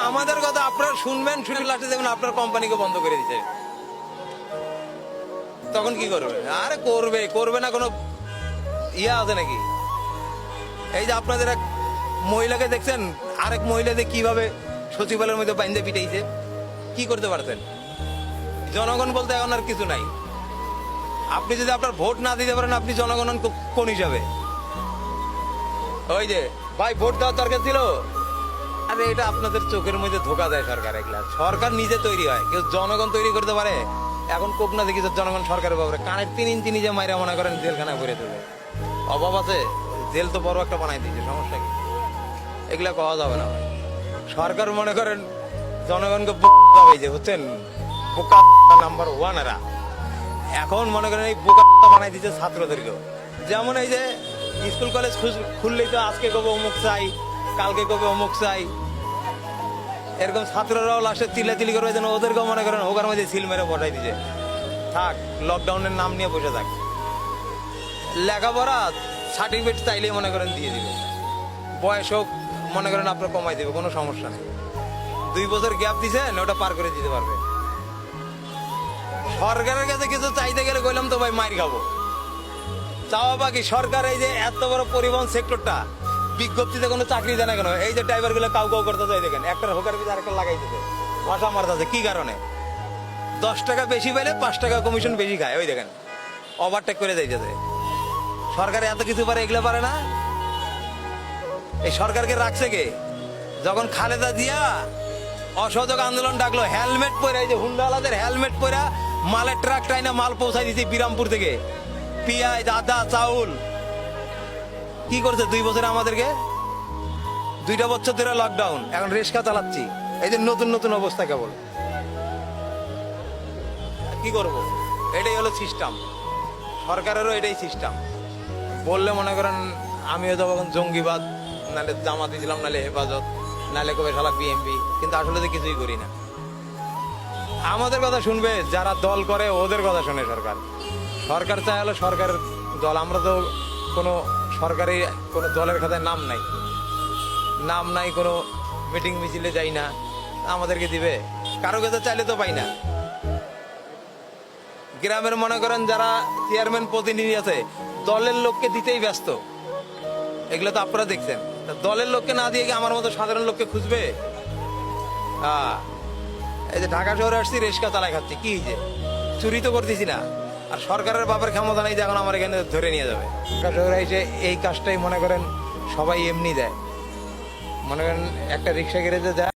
আমাদের কথা আপনারা শুনবেন, শুনে লাস্টে দেখবেন আপনার কোম্পানিকে বন্ধ করে দিচ্ছে। তখন কি করবে? আরে করবে না, কোনো ইয়া আছে নাকি? এই যে আপনাদের এক মহিলাকে দেখছেন, আরেক মহিলাদের কিভাবে সচিবালয়ের মধ্যে বাইন্দে পিটাইছে, কি করতে পারতেন? জনগণ বলতে এখন আর কিছু নাই। আপনি যদি আপনার ভোট না দিতে পারেন, আপনি জনগণ কোন হিসাবে? ওই যে ভাই ভোট দেওয়ার দরকার ছিল, আরে এটা আপনাদের চোখের মধ্যে ধোকা দেয় সরকার। এগুলা সরকার নিজে তৈরি হয়, কেউ জনগণ তৈরি করতে পারে? এখন কোক না দেখি জনগণ সরকারের ব্যাপারে কানের 3 ইঞ্চি নিজে মাইরা মনে করেন জেলখানায় ভরে দেবে। অভাব আছে, জেল তো বড় একটা বানাই দিয়েছে, সমস্যা কি? এগুলা কওয়া যাবে না ভাই। সরকার মনে করেন জনগণকে বোকা বুঝছেন, বোকা নাম্বার 1 এরা। এখন মনে করেন এই বোকা বানাই দিচ্ছে ছাত্রদেরকেও। যেমন এই যে স্কুল কলেজ খুললেই তো আজকে কবে অমুক চাই, কালকে কবে অমুক চাই, এরকম ছাত্ররাও লাস্টে চিল্লাচিল্লি করবে যেন ওদেরকেও মনে করেন হোকার মধ্যে সিল মেরে পটাই দিচ্ছে। থাক, লকডাউনের নাম নিয়ে বসে থাক। লেখাপড়া সার্টিফিকেট চাইলেই মনে করেন দিয়ে দিবে, বয়স হোক মনে করেন আপনার কমাই দিবে, কোনো সমস্যা নেই। 2 বছর গ্যাপ দিছেন, ওটা পার করে দিতে পারবে। সরকারের কাছে কিছু চাইতে গেলে কইলাম তো ভাই মাইর খাবো। চাওয়া বাকি সরকার এই যে এত বড় পরিবহন সেক্টরটা, বিজ্ঞপ্তিতে কোনো চাকরি দেয় না কেন? এই যে ড্রাইভার গুলো কাউ করতে চাই দেখেন, একটা হোকার পিছনে আরেকটা লাগাই দিতে ভাষা মারতেছে, কি কারণে? 10 টাকা বেশি পেলে 5 টাকা কমিশন বেশি খায়, ওই দেখেন ওভারটেক করে যাইতেছে। সরকার এত কিছু পারে, এগুলো পারে না? এই সরকারকে রাখছে কে? যখন খালেদা জিয়া অসহযোগ আন্দোলন ডাকলো, হেলমেট পরে, এই যে হুন্ডাওয়ালাদের হেলমেট পরে মালের ট্রাক টাইনা মাল পৌঁছাই দিচ্ছে বিরামপুর থেকে, পিঁয়াজ, আদা, চাউল। কি করছে 2 বছরে আমাদেরকে? 2টা বছর ধরে লকডাউন, এখন রিক্সা চালাচ্ছি, এই যে নতুন নতুন অবস্থা কেবল। কি করব? এটাই হলো সিস্টেম, সরকারেরও এটাই সিস্টেম। বললে মনে করেন আমিও যখন জঙ্গিবাদ, নাহলে জামাতি ছিলাম, নাহলে হেফাজত, নাহলে কবে শালা বিএমপি, কিন্তু আসলে তো কিছুই করি না। আমাদের কথা শুনবে যারা দল করে, ওদের কথা শুনে সরকার। সরকার চাই হলো সরকারের দল। আমরা তো কোনো সরকারি কোনো দলের খাতায় নাম নাই, কোনো মিটিং মিছিলে যাই না, আমাদেরকে দিবে? কারো কাছে চাইলে তো পাই না। গ্রামের মনে করেন যারা চেয়ারম্যান প্রতিনিধি আছে, দলের লোককে দিতেই ব্যস্ত। এগুলো তো আপনারা দেখছেন। দলের লোককে না দিয়ে কি আমার মতো সাধারণ লোককে খুঁজবে? এই যে ঢাকা শহরে আসছি, রিক্সা চালাই খাচ্ছি, কি যে চুরি তো করতেছি না। আর সরকারের বাপের ক্ষমতা নেই যে এখন আমার এখানে ধরে নিয়ে যাবে। ঢাকা শহরে এসে এই কাজটাই মনে করেন সবাই এমনি দেয়। মনে করেন একটা রিক্সা গ্যারেজে যায়।